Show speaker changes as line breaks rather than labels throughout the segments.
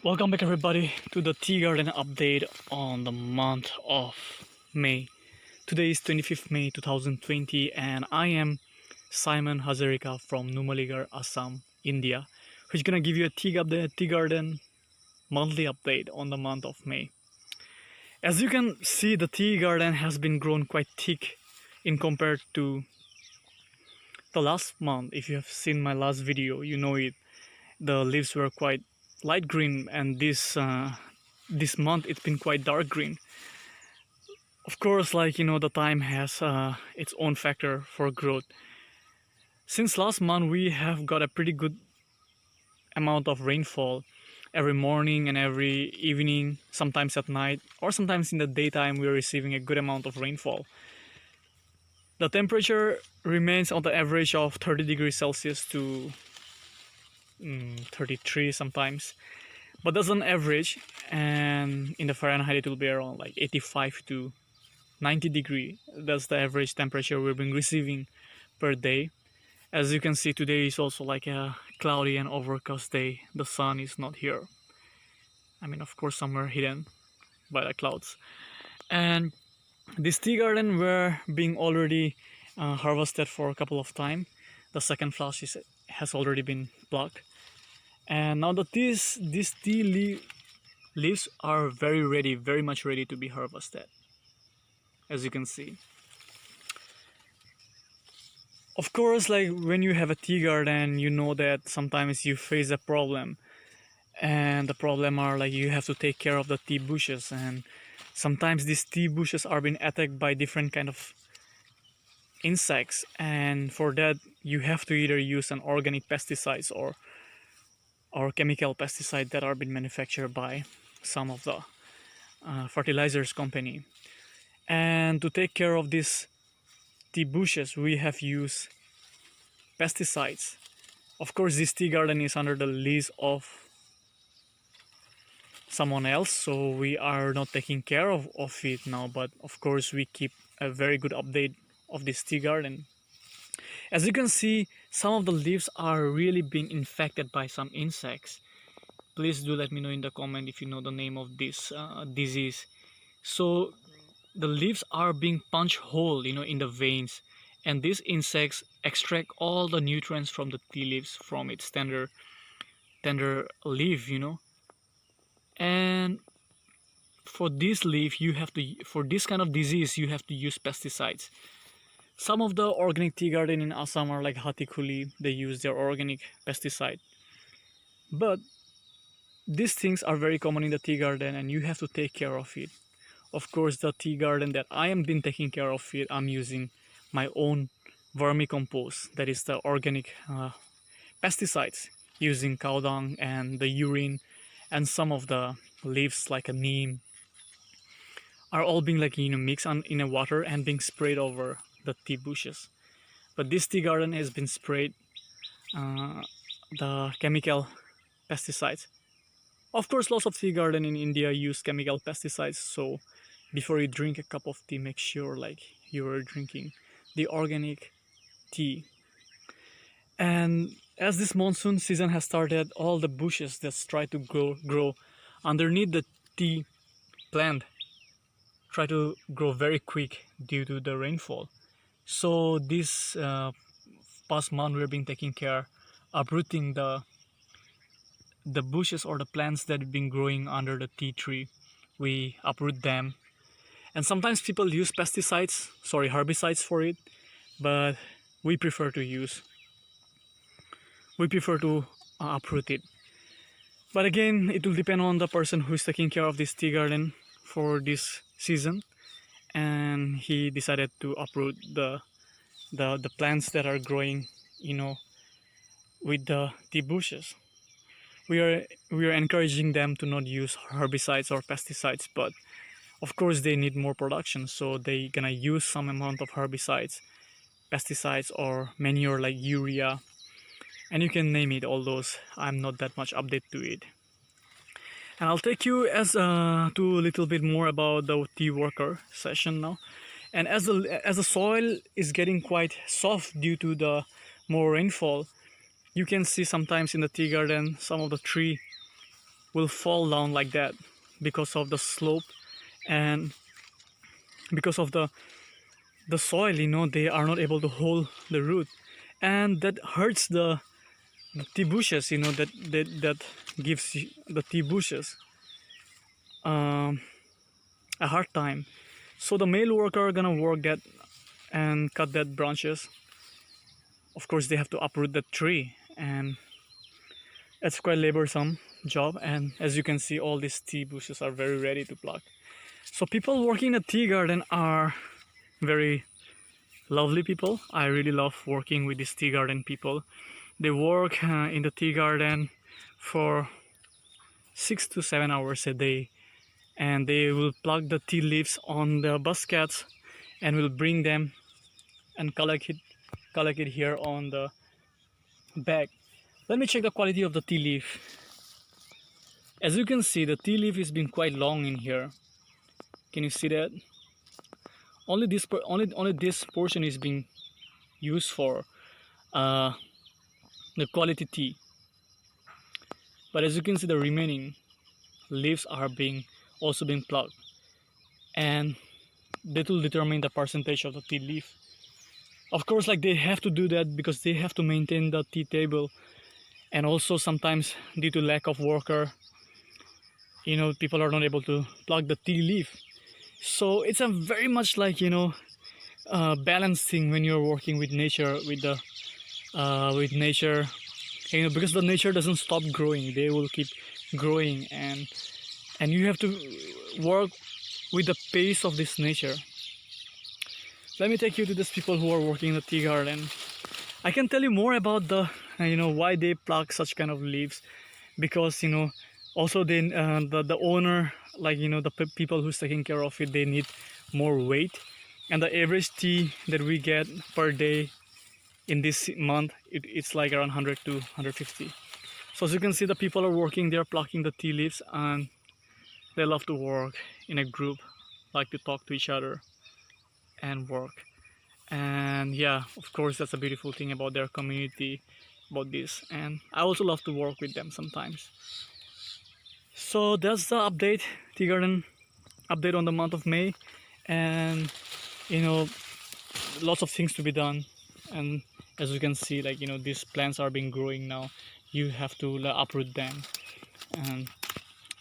Welcome back everybody to the tea garden update on the month of May. Today is 25th May 2020 and I am Simon Hazarika from Numaligarh, Assam, India, who's gonna give you a tea garden monthly update on the month of May. As you can see, the tea garden has been grown quite thick in compared to the last month. If you have seen my last video, you know it. The leaves were quite light green, and this month it's been quite dark green. Of course, the time has its own factor for growth. Since last month we have got a pretty good amount of rainfall every morning and every evening, sometimes at night or sometimes in the daytime. We're receiving a good amount of rainfall. The temperature remains on the average of 30 degrees Celsius to 33 sometimes, but that's an average, and in the Fahrenheit it will be around like 85 to 90 degree. That's the average temperature we've been receiving per day. As you can see, today is also like a cloudy and overcast day. The sun is not here. I mean, of course, somewhere hidden by the clouds. And this tea garden were being already harvested for a couple of times. The second flush has already been plucked, and now that these leaves are very much ready to be harvested, as you can see. Of course, like when you have a tea garden, you know that sometimes you face a problem, and the problem are like you have to take care of the tea bushes, and sometimes these tea bushes are being attacked by different kind of insects, and for that you have to either use an organic pesticides or chemical pesticide that are being manufactured by some of the fertilizers company. And to take care of these tea bushes, we have used pesticides. Of course, this tea garden is under the lease of someone else, so we are not taking care of it now, but of course we keep a very good update of this tea garden. As you can see, some of the leaves are really being infected by some insects. Please do let me know in the comment if you know the name of this disease. So the leaves are being punched hole, in the veins, and these insects extract all the nutrients from the tea leaves, from its tender leaf, and for this leaf for this kind of disease you have to use pesticides. Some of the organic tea garden in Assam are like Hatikuli, they use their organic pesticide. But these things are very common in the tea garden and you have to take care of it. Of course, the tea garden that I am been taking care of it, I'm using my own vermicompost, that is the organic pesticides, using cow dung and the urine and some of the leaves like a neem are all being mixed in a water and being sprayed over the tea bushes. But this tea garden has been sprayed the chemical pesticides. Of course, lots of tea garden in India use chemical pesticides, so before you drink a cup of tea, make sure you are drinking the organic tea. And as this monsoon season has started, all the bushes that try to grow underneath the tea plant try to grow very quick due to the rainfall. So this past month we've been taking care, uprooting the bushes or the plants that have been growing under the tea tree. We uproot them, and sometimes people use herbicides for it, but we prefer to uproot it. But again, it will depend on the person who is taking care of this tea garden for this season, and he decided to uproot the plants that are growing with the tea bushes. We are encouraging them to not use herbicides or pesticides, but of course they need more production, so they gonna use some amount of herbicides, pesticides, or manure like urea, and you can name it, all those. I'm not that much update to it. And I'll take you to a little bit more about the tea worker session now. And as the soil is getting quite soft due to the more rainfall, you can see sometimes in the tea garden some of the tree will fall down like that because of the slope and because of the soil. They are not able to hold the root, and that hurts the tea bushes. That gives the tea bushes um, a hard time. So the male worker are gonna work that and cut that branches. Of course, they have to uproot the tree, and it's quite laborsome job. And as you can see, all these tea bushes are very ready to pluck. So people working in a tea garden are very lovely people. I really love working with these tea garden people. They work in the tea garden for 6 to 7 hours a day, and they will pluck the tea leaves on the baskets and will bring them and collect it here on the bag. Let me check the quality of the tea leaf. As you can see, the tea leaf has been quite long in here. Can you see that? Only this portion is being used for the quality tea. But as you can see, the remaining leaves are also being plucked, and that will determine the percentage of the tea leaf. Of course, like, they have to do that because they have to maintain the tea table, and also sometimes due to lack of worker, people are not able to pluck the tea leaf. So it's a very much like balanced thing when you're working with nature, with nature, because the nature doesn't stop growing. They will keep growing, and you have to work with the pace of this nature. Let me take you to these people who are working in the tea garden. I can tell you more about the why they pluck such kind of leaves, because also then the owner, like the people who's taking care of it, they need more weight, and the average tea that we get per day in this month, it's like around 100 to 150. So as you can see, the people are working, they're plucking the tea leaves, and they love to work in a group, like to talk to each other and work. And yeah, of course, that's a beautiful thing about their community, about this. And I also love to work with them sometimes. So that's the update, tea garden update on the month of May. And lots of things to be done. And as you can see, like these plants are being growing now. You have to uproot them. And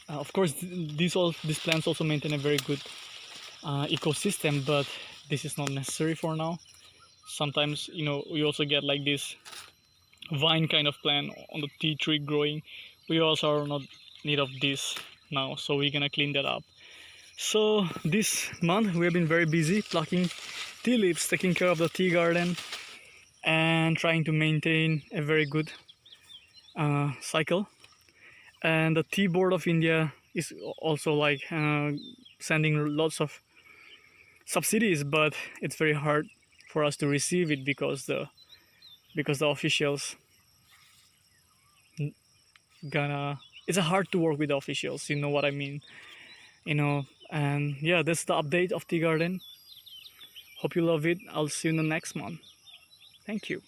of course, these plants also maintain a very good ecosystem, but this is not necessary for now. Sometimes we also get like this vine kind of plant on the tea tree growing. We also are not need of this now, so we're gonna clean that up. So this month we have been very busy plucking tea leaves, taking care of the tea garden, and trying to maintain a very good cycle. And the Tea Board of India is also like sending lots of subsidies, but it's very hard for us to receive it because the officials it's hard to work with the officials, you know what I mean. And yeah, that's the update of tea garden. Hope you love it. I'll see you in the next one. Thank you.